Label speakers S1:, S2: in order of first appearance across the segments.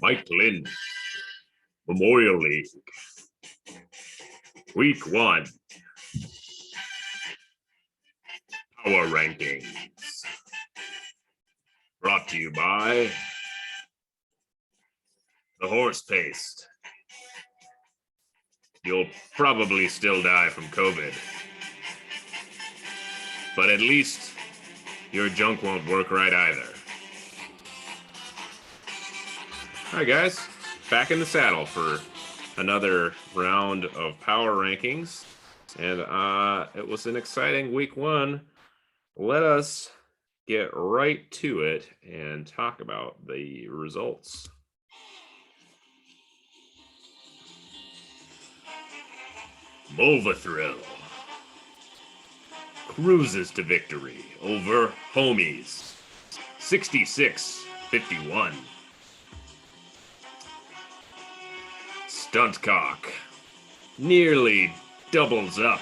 S1: Mike Lynn, Memorial League, Week 1, Power Rankings, brought to you by the Horse Paste. You'll probably still die from COVID, but at least your junk won't work right either. All right, guys, back in the saddle for another round of power rankings, and it was an exciting week 1. Let us get right to it and talk about the results. Movathrill cruises to victory over Homies, 66-51. Stuntcock nearly doubles up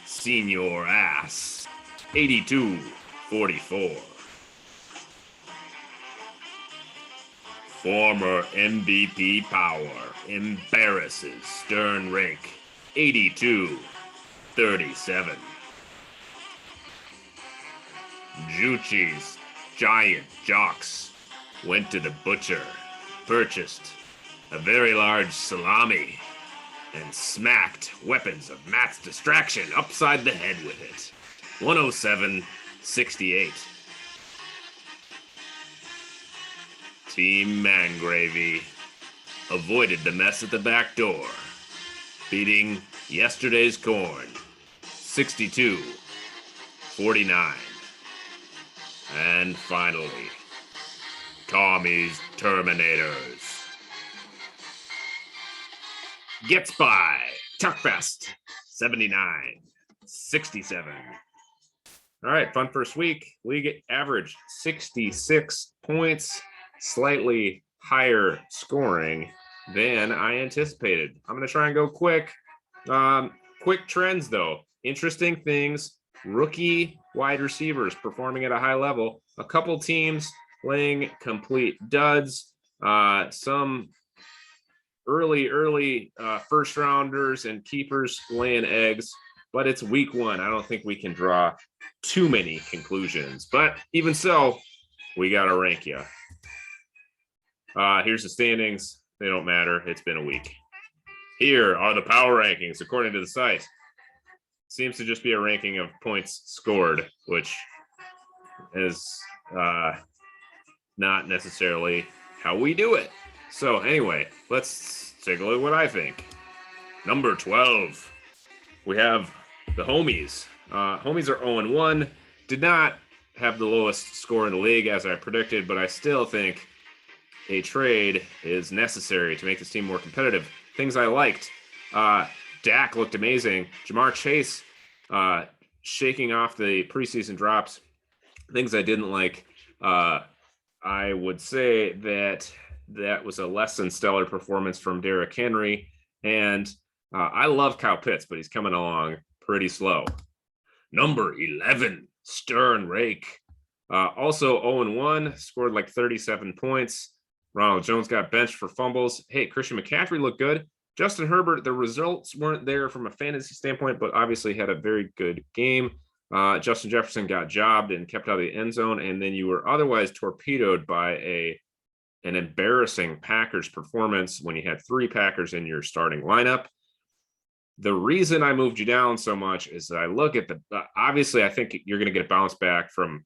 S1: Senior Ass, 82-44. Former MVP Power embarrasses Stern Rink, 82-37. Juchi's Giant Jocks went to the butcher, purchased a very large salami, and smacked Weapons of Matt's Distraction upside the head with it, 107-68. Team Mangravy avoided the mess at the back door, beating yesterday's corn, 62-49. And finally, Tommy's Terminators gets by Tuckfest, 79-67. All right, fun first week. League average 66 points, slightly higher scoring than I anticipated. I'm going to try and go quick. Quick trends, though. Interesting things. Rookie wide receivers performing at a high level. A couple teams laying complete duds. Some early first rounders and keepers laying eggs, but it's week 1. I don't think we can draw too many conclusions, but even so, we got to rank you. Here's the standings. They don't matter. It's been a week. Here are the power rankings according to the site. Seems to just be a ranking of points scored, which is not necessarily how we do it. So anyway, let's take a look at what I think. Number 12, we have the Homies. Homies are 0-1. Did not have the lowest score in the league as I predicted, but I still think a trade is necessary to make this team more competitive. Things I liked. Dak looked amazing. Jamar Chase shaking off the preseason drops. Things I didn't like. I would say that was a less than stellar performance from Derrick Henry. And I love Kyle Pitts, but he's coming along pretty slow. Number 11, Stern Rake. Also 0-1, scored like 37 points. Ronald Jones got benched for fumbles. Hey, Christian McCaffrey looked good. Justin Herbert, the results weren't there from a fantasy standpoint, but obviously had a very good game. Justin Jefferson got jobbed and kept out of the end zone, and then you were otherwise torpedoed by an embarrassing Packers performance when you had 3 Packers in your starting lineup. The reason I moved you down so much is that I look at obviously I think you're going to get a bounce back from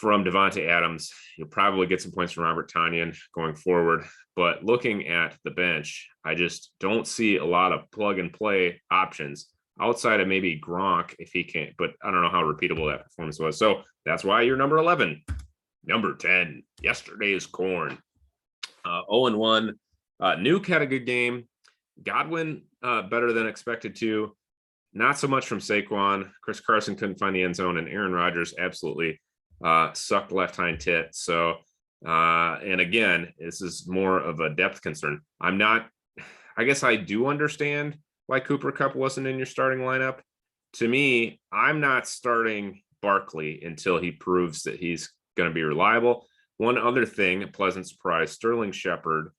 S1: Devontae Adams. You'll probably get some points from Robert Tonyan going forward. But looking at the bench, I just don't see a lot of plug and play options outside of maybe Gronk if he can't. But I don't know how repeatable that performance was. So that's why you're number 11. Number 10, yesterday's corn. 0-1. Nuke had a good game. Godwin better than expected to. Not so much from Saquon. Chris Carson couldn't find the end zone, and Aaron Rodgers absolutely sucked left hind tit. So, and again, this is more of a depth concern. I guess I do understand why Cooper Kupp wasn't in your starting lineup. To me, I'm not starting Barkley until he proves that he's going to be reliable. One other thing, a pleasant surprise, Sterling Shepard,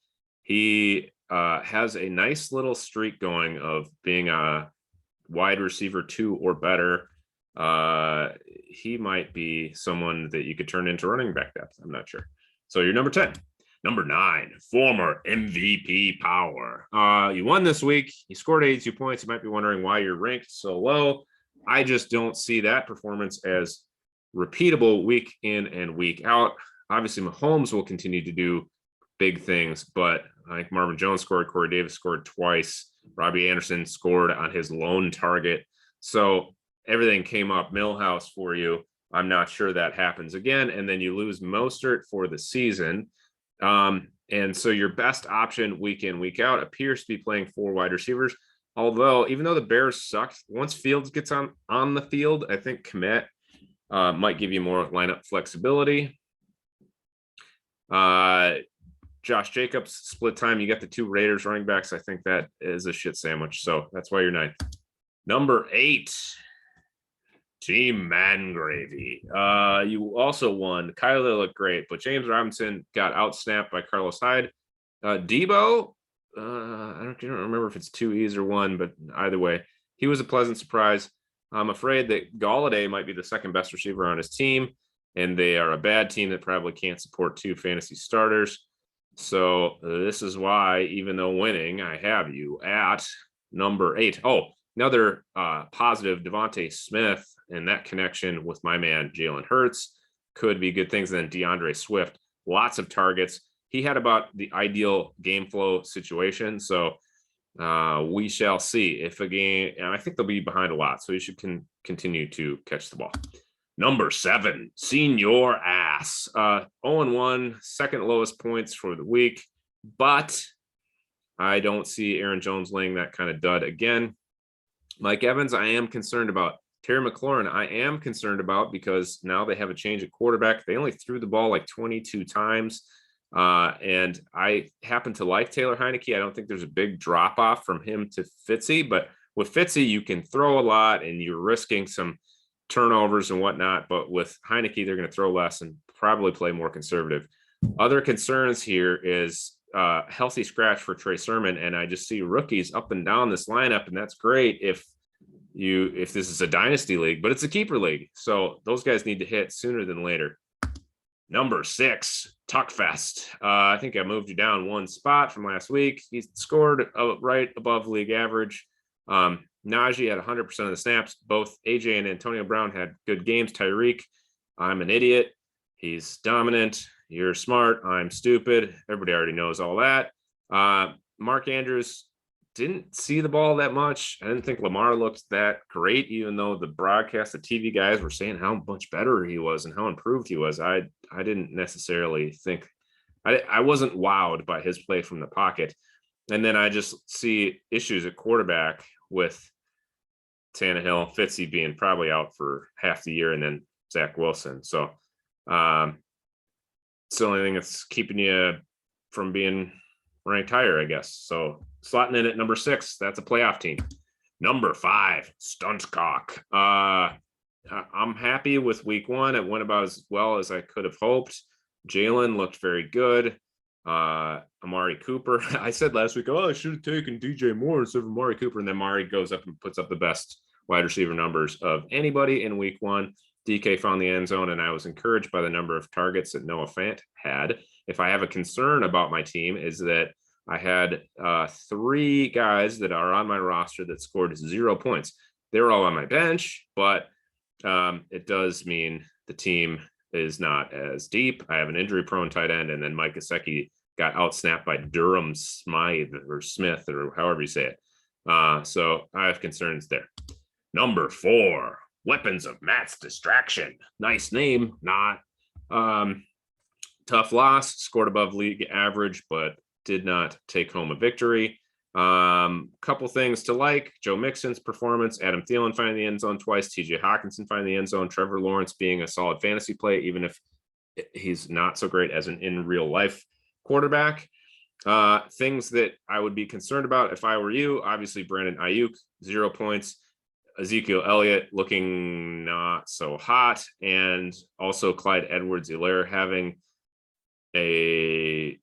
S1: he has a nice little streak going of being a wide receiver 2 or better. He might be someone that you could turn into running back depth. I'm not sure. So you're number 10. Number 9, former MVP Power. You won this week. You scored 82 points. You might be wondering why you're ranked so low. I just don't see that performance as repeatable week in and week out. Obviously, Mahomes will continue to do big things, but I think Marvin Jones scored, Corey Davis scored twice, Robbie Anderson scored on his lone target. So everything came up Millhouse for you. I'm not sure that happens again. And then you lose Mostert for the season. And so your best option week in, week out appears to be playing 4 wide receivers. Although, even though the Bears sucked, once Fields gets on the field, I think Kmet might give you more lineup flexibility. Josh Jacobs, split time. You got the 2 Raiders running backs. I think that is a shit sandwich. So that's why you're 9th. Number 8, Team Mangravy. You also won. Kyler looked great, but James Robinson got outsnapped by Carlos Hyde. Debo, I don't remember if it's 2 E's or 1, but either way, he was a pleasant surprise. I'm afraid that Galladay might be the second best receiver on his team, and they are a bad team that probably can't support 2 fantasy starters. So this is why, even though winning, I have you at number 8. Oh, another positive, Devontae Smith, and that connection with my man Jalen Hurts could be good things. And then DeAndre Swift, lots of targets. He had about the ideal game flow situation. So we shall see if a game, and I think they'll be behind a lot. So you should continue to catch the ball. Number 7, Senior Ass. 0-1, second lowest points for the week. But I don't see Aaron Jones laying that kind of dud again. Mike Evans, I am concerned about. Terry McLaurin, I am concerned about because now they have a change at quarterback. They only threw the ball like 22 times. And I happen to like Taylor Heineke. I don't think there's a big drop off from him to Fitzy, but with Fitzy, you can throw a lot and you're risking some turnovers and whatnot. But with Heineke, they're going to throw less and probably play more conservative. Other concerns here is healthy scratch for Trey Sermon. And I just see rookies up and down this lineup. And that's great if this is a dynasty league, but it's a keeper league. So those guys need to hit sooner than later. Number 6, Tuckfest. I think I moved you down 1 spot from last week. He scored right above league average. Najee had 100% of the snaps. Both AJ and Antonio Brown had good games. Tyreek, I'm an idiot. He's dominant. You're smart. I'm stupid. Everybody already knows all that. Mark Andrews didn't see the ball that much. I didn't think Lamar looked that great, even though the broadcast, the TV guys were saying how much better he was and how improved he was. I didn't necessarily think I wasn't wowed by his play from the pocket. And then I just see issues at quarterback with Tannehill, Fitzy being probably out for half the year, and then Zach Wilson. So it's the only thing that's keeping you from being ranked higher, I guess. So slotting in at number 6, that's a playoff team. Number 5, Stuntcock. I'm happy with week 1. It went about as well as I could have hoped. Jalen looked very good. Amari Cooper. I said last week, I should have taken DJ Moore instead of Amari Cooper. And then Amari goes up and puts up the best wide receiver numbers of anybody in week 1. DK found the end zone, and I was encouraged by the number of targets that Noah Fant had. If I have a concern about my team, is that I had 3 guys that are on my roster that scored 0 points. They were all on my bench, but it does mean the team is not as deep. I have an injury-prone tight end, and then Mike Gesicki got outsnapped by Durham Smythe or Smith or however you say it. So I have concerns there. Number 4, Weapons of Matt's Distraction. Nice name, not tough loss. Scored above league average, but did not take home a victory. Couple things to like: Joe Mixon's performance, Adam Thielen finding the end zone twice, TJ Hawkinson finding the end zone, Trevor Lawrence being a solid fantasy play, even if he's not so great as an in real life quarterback. Things that I would be concerned about if I were you: obviously Brandon Ayuk, 0 points. Ezekiel Elliott looking not so hot, and also Clyde Edwards-Helaire having a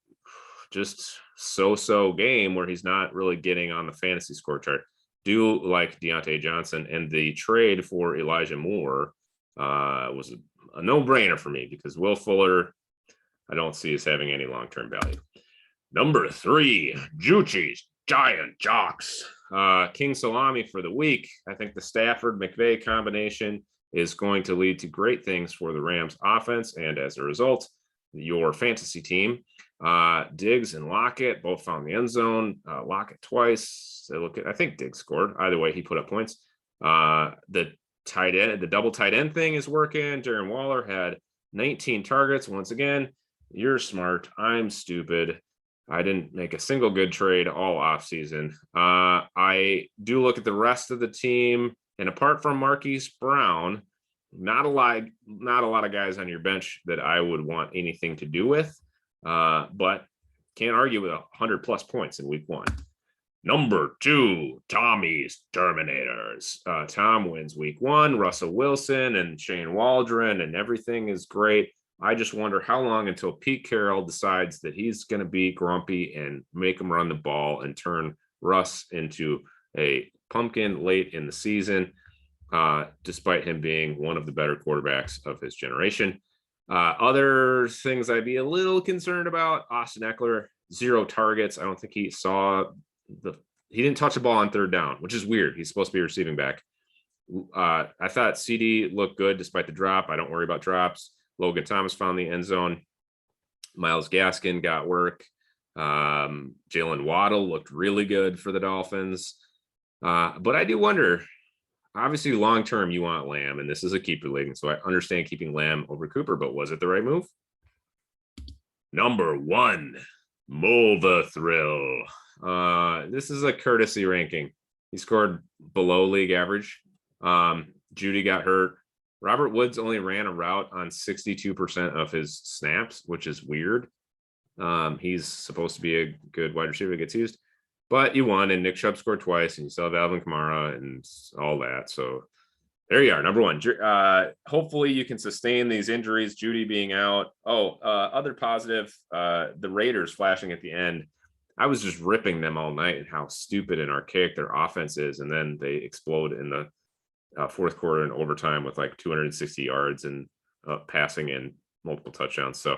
S1: just so-so game where he's not really getting on the fantasy score chart. Do like Deontay Johnson, and the trade for Elijah Moore was a no-brainer for me because Will Fuller, I don't see as having any long-term value. Number 3, Juicy's Giant Jocks. King Salami for the week. I think the Stafford-McVay combination is going to lead to great things for the Rams offense, and as a result, your fantasy team, Diggs and Lockett both found the end zone. Lockett twice. I think Diggs scored. Either way, he put up points. The tight end, the double tight end thing is working. Darren Waller had 19 targets. Once again, you're smart. I'm stupid. I didn't make a single good trade all offseason. I do look at the rest of the team, and apart from Marquise Brown, not a lot of guys on your bench that I would want anything to do with, but can't argue with 100+ points in week 1. Number 2, Tommy's Terminators. Tom wins week 1. Russell Wilson and Shane Waldron, and everything is great. I just wonder how long until Pete Carroll decides that he's going to be grumpy and make him run the ball and turn Russ into a pumpkin late in the season, despite him being one of the better quarterbacks of his generation. Other things I'd be a little concerned about: Austin Eckler, 0 targets. I don't think he didn't touch the ball on 3rd down, which is weird. He's supposed to be a receiving back. I thought CD looked good despite the drop. I don't worry about drops. Logan Thomas found the end zone. Myles Gaskin got work. Jalen Waddle looked really good for the Dolphins. But I do wonder, obviously long-term you want Lamb, and this is a keeper league, so I understand keeping Lamb over Cooper, but was it the right move? Number 1, Mole the Thrill. This is a courtesy ranking. He scored below league average. Judy got hurt. Robert Woods only ran a route on 62% of his snaps, which is weird. He's supposed to be a good wide receiver that gets used, but you won, and Nick Chubb scored twice, and you still have Alvin Kamara and all that. So there you are, number 1. Hopefully you can sustain these injuries, Judy being out. Other positive, the Raiders flashing at the end. I was just ripping them all night and how stupid and archaic their offense is, and then they explode in the 4th quarter and overtime with like 260 yards and passing and multiple touchdowns. So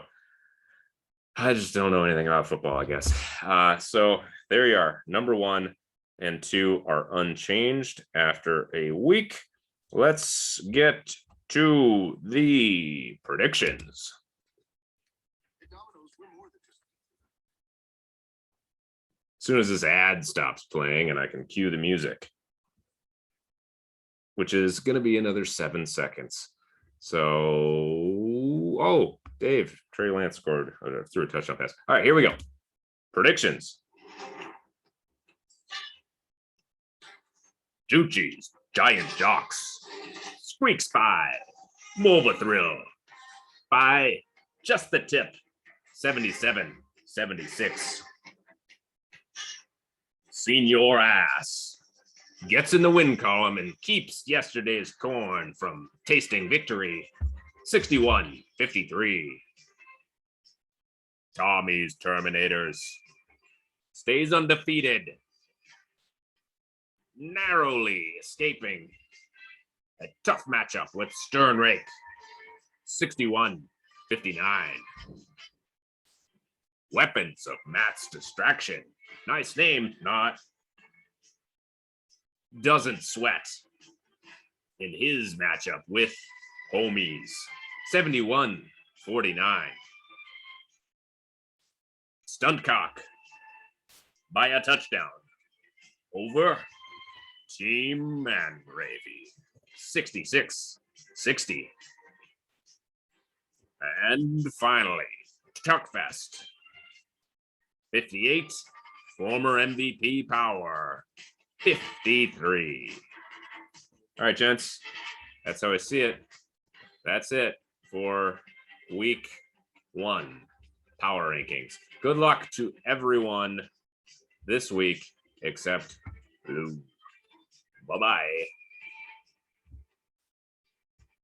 S1: I just don't know anything about football, I guess. So there you are. Number 1 and 2 are unchanged after a week. Let's get to the predictions. As soon as this ad stops playing and I can cue the music, which is going to be another 7 seconds. So, Dave, Trey Lance scored, threw a touchdown pass. All right, here we go. Predictions. Juicy's Giant Jocks. Squeaks by Mova Thrill by just the tip, 77-76. Senior Ass gets in the win column and keeps yesterday's corn from tasting victory, 61-53. Tommy's Terminators stays undefeated, narrowly escaping a tough matchup with Stern Rake, 61-59. Weapons of Matt's Distraction, nice name, not, doesn't sweat in his matchup with Homies, 71-49. Stuntcock by a touchdown over Team Mangravy, 66-60. And finally, Tuckfest, 58, former MVP Power, 53. All right, gents, that's how I see it. That's it for week 1 power rankings. Good luck to everyone this week except Blue. Bye-bye.